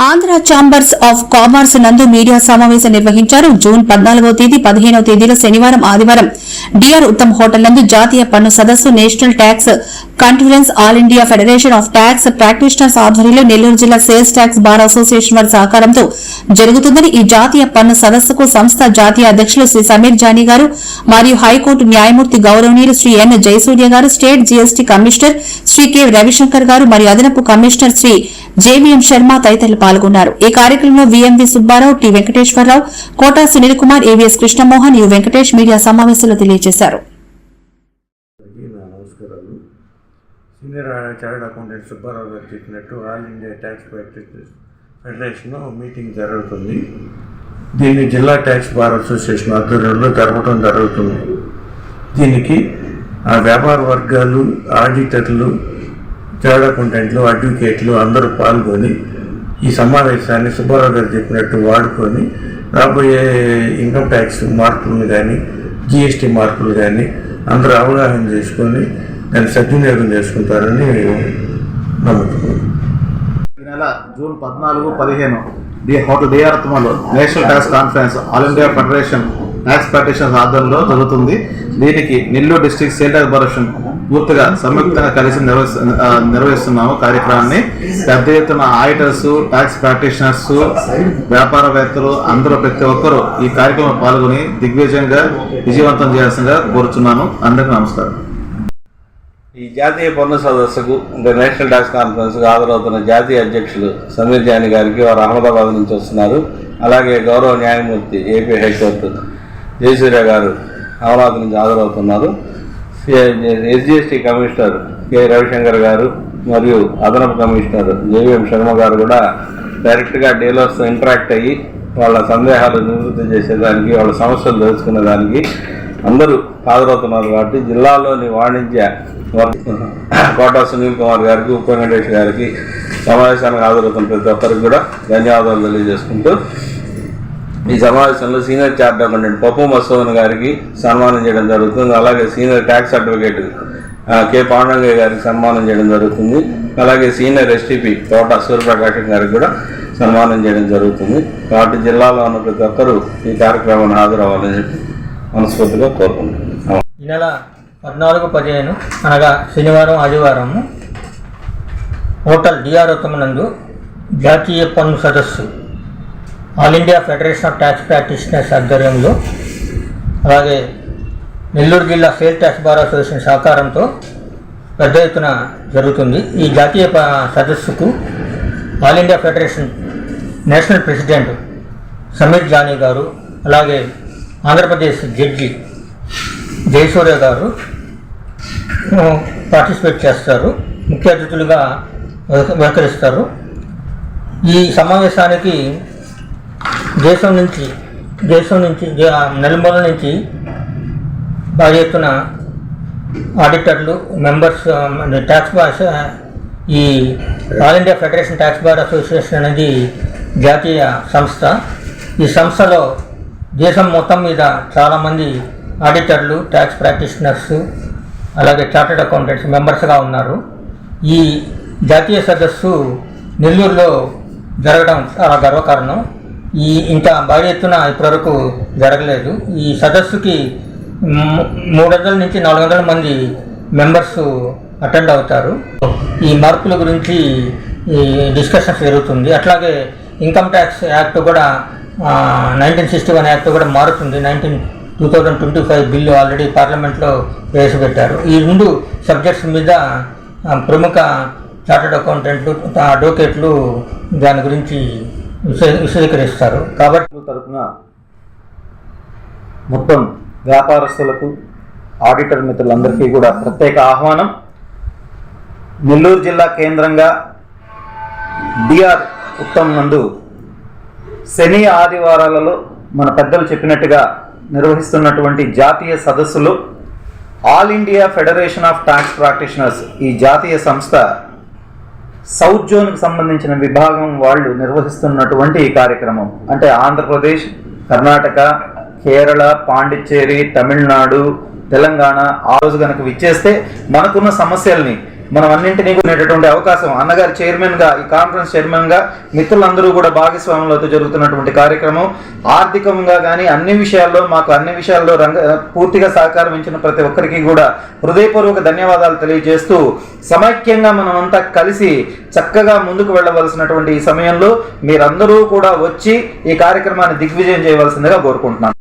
Andhra chambers of commerce నందు media సమావేశం నిర్వహించారు. జూన్ 14వ తేదీ 15వ తేదీలో శనివారం ఆదివారం డిఆర్ ఉత్తమ్ హోటల్ నందు జాతీయ పన్ను సదస్సు national tax conference all India federation of tax practitioners ఆధ్వర్యంలో నెల్లూరు జిల్లా సేల్స్ ట్యాక్స్ బార్ అసోసియేషన్ వారి సహకారంతో జరుగుతుందని ఈ జాతీయ పన్ను సదస్సుకు సంస్థ జాతీయ అధ్యక్షులు శ్రీ సమీర్ జానీ గారు మరియు హైకోర్టు న్యాయమూర్తి గౌరవనీయులు శ్రీ ఎన్ జయసూర్య గారు, state GST commissioner Shri K Ravishankar గారు మరియు అదనపు కమిషనర్ శ్రీ జేవీఎం శర్మ తదితరులు పాల్గొన్నారు. ఈ కార్యక్రమంలో VMV Subbarao, T Venkateswararao, Kota Sunil Kumar, AVS Krishnamohan, U Venkatesh media సమావేశంలో తెలియజేశారు. Senior chartered accountant Subbarao garu చెప్పినట్టు all India tax practitioners federation meeting జరుగుతుంది. దీన్ని జిల్లా ట్యాక్స్ బార్ అసోసియేషన్ ఆధ్వర్యంలో జరపడం జరుగుతుంది. దీనికి వ్యాపార వర్గాలు, ఆడిటర్లు, చార్టర్డ్ అకౌంటెంట్లు, అడ్వకేట్లు అందరూ పాల్గొని ఈ సమావేశాన్ని సుబ్బారావు గారు చెప్పినట్టు వాడుకొని రాబోయే ఇన్కమ్ ట్యాక్స్ మార్పులను కానీ, జిఎస్టీ మార్పులు కానీ అందరూ అవగాహన చేసుకొని దాన్ని సద్వినియోగం చేసుకుంటారని నమ్ముతున్నాను. ఈ నెల జూన్ 14-15 హోటల్ డిఆర్ ఉత్తమలో national tax conference all India federation tax practitioners ఆధ్వర్యంలో జరుగుతుంది. దీనికి Nellore district sale tax bar పూర్తిగా సంయుక్తంగా కలిసి నిర్వహిస్తున్నాము. కార్యక్రమాన్ని పెద్ద ఎత్తున ఆడిటర్స్, ట్యాక్స్ ప్రాక్టీషనర్స్, వ్యాపారవేత్తలు అందరూ ప్రతి ఒక్కరూ ఈ కార్యక్రమంలో పాల్గొని దిగ్విజయంగా విజయవంతం చేయాల్సిందిగా కోరుచున్నాను. అందరికీ నమస్కారం. ఈ జాతీయ పన్ను సదస్సుకు అంటే నేషనల్ ట్యాక్స్ కాన్ఫరెన్స్కు హాజరవుతున్న జాతీయ అధ్యక్షులు సమీర్ జానీ గారికి వారు అహ్మదాబాద్ నుంచి వస్తున్నారు. అలాగే గౌరవ న్యాయమూర్తి ఏపీ హైకోర్టు జయసూర్య గారు అమరావతి నుంచి హాజరవుతున్నారు. ఎస్జిఎస్టీ కమిషనర్ కె రవిశంకర్ గారు మరియు అదనపు కమిషనర్ జేవీఎం శర్మ గారు కూడా డైరెక్ట్గా డీలర్స్తో ఇంటరాక్ట్ అయ్యి వాళ్ళ సందేహాలు నివృత్తి చేసేదానికి, వాళ్ళ సమస్యలు తెలుసుకునేదానికి అందరూ హాజరవుతున్నారు. కాబట్టి జిల్లాలోని వాణిజ్య కోటా సునీల్ కుమార్ గారికి, ఉప వెంకటేష్ గారికి, సమావేశానికి హాజరవుతున్న ప్రతి ఒక్కరికి కూడా ధన్యవాదాలు తెలియజేసుకుంటూ ఈ సమావేశంలో సీనియర్ చార్టర్డ్ అకౌంటెంట్ పప్పు మసోన్ గారికి సన్మానం చేయడం జరుగుతుంది. అలాగే సీనియర్ ట్యాక్స్ అడ్వకేట్ కె పాండంగయ్య గారికి సన్మానం చేయడం జరుగుతుంది. అలాగే సీనియర్ ఎస్టీపీ కోటా సూర్యప్రకాశం గారికి కూడా సన్మానం చేయడం జరుగుతుంది. కాబట్టి జిల్లాలో ఉన్న ప్రతి ఒక్కరూ ఈ కార్యక్రమాన్ని హాజరవ్వాలని చెప్పి మనస్ఫూర్తిగా కోరుకుంటున్నాను. ఈ నెల 14-15 అనగా శనివారం, ఆదివారం హోటల్ డిఆర్ ఉత్తమ్ నందు జాతీయ పన్ను సదస్సు all India federation of tax practitioners ఆధ్వర్యంలో, అలాగే నెల్లూరు జిల్లా సేల్ ట్యాక్స్ బార్ అసోసియేషన్ సహకారంతో పెద్ద ఎత్తున జరుగుతుంది. ఈ జాతీయ సదస్సుకు all India federation national president Sameer Jani గారు, అలాగే ఆంధ్రప్రదేశ్ జడ్జి జయసూర్య గారు పార్టిసిపేట్ చేస్తారు, ముఖ్య అతిథులుగా వ్యవహరిస్తారు. ఈ సమావేశానికి దేశం నుంచి నలుమూల నుంచి భారీ ఎత్తున ఆడిటర్లు, మెంబర్స్, ట్యాక్స్ బార్, ఈ all India federation tax bar association అనేది జాతీయ సంస్థ. ఈ సంస్థలో దేశం మొత్తం మీద చాలామంది ఆడిటర్లు, ట్యాక్స్ ప్రాక్టీషనర్స్, అలాగే చార్టర్డ్ అకౌంటెంట్స్ మెంబర్స్గా ఉన్నారు. ఈ జాతీయ సదస్సు నెల్లూరులో జరగడం చాలా గర్వకారణం. ఇంత భారీ ఎత్తున ఇప్పటివరకు జరగలేదు. ఈ సదస్సుకి 300 నుంచి 400 మంది మెంబర్స్ అటెండ్ అవుతారు. ఈ మార్పుల గురించి ఈ డిస్కషన్స్ జరుగుతుంది. అట్లాగే ఇన్కమ్ ట్యాక్స్ యాక్ట్ కూడా 1961 యాక్ట్ కూడా మారుతుంది. 2025 బిల్లు ఆల్రెడీ పార్లమెంట్లో ప్రవేశపెట్టారు. ఈ 2 సబ్జెక్ట్స్ మీద ప్రముఖ చార్టర్డ్ అకౌంటెంట్లు, అడ్వకేట్లు దాని గురించి విశదీకరిస్తారు. కాబట్టి తరపున మొత్తం వ్యాపారస్తులకు, ఆడిటర్ మిత్రులందరికీ కూడా ప్రత్యేక ఆహ్వానం. నెల్లూరు జిల్లా కేంద్రంగా డిఆర్ ఉత్తమ్ నందు శని, ఆదివారాలలో మన పెద్దలు చెప్పినట్టుగా నిర్వహిస్తున్నటువంటి జాతీయ సదస్సులో all India federation of tax practitioners, ఈ జాతీయ సంస్థ సౌత్ జోన్కి సంబంధించిన విభాగం వాళ్ళు నిర్వహిస్తున్నటువంటి ఈ కార్యక్రమం. అంటే ఆంధ్రప్రదేశ్, కర్ణాటక, కేరళ, పాండిచ్చేరి, తమిళనాడు, తెలంగాణ ఆ రోజు కనుక విచ్చేస్తే మనకున్న సమస్యల్ని మనం అన్నింటినీ కొనేటటువంటి అవకాశం, అన్నగారు చైర్మన్గా, ఈ కాన్ఫరెన్స్ చైర్మన్గా మిత్రులందరూ కూడా భాగస్వామ్యంలో జరుగుతున్నటువంటి కార్యక్రమం. ఆర్థికంగా కానీ అన్ని విషయాల్లో మాకు అన్ని విషయాల్లో పూర్తిగా సహకారం ఇచ్చిన ప్రతి ఒక్కరికి కూడా హృదయపూర్వక ధన్యవాదాలు తెలియజేస్తూ, సమైక్యంగా మనమంతా కలిసి చక్కగా ముందుకు వెళ్ళవలసినటువంటి ఈ సమయంలో మీరందరూ కూడా వచ్చి ఈ కార్యక్రమాన్ని దిగ్విజయం చేయవలసిందిగా కోరుకుంటున్నాను.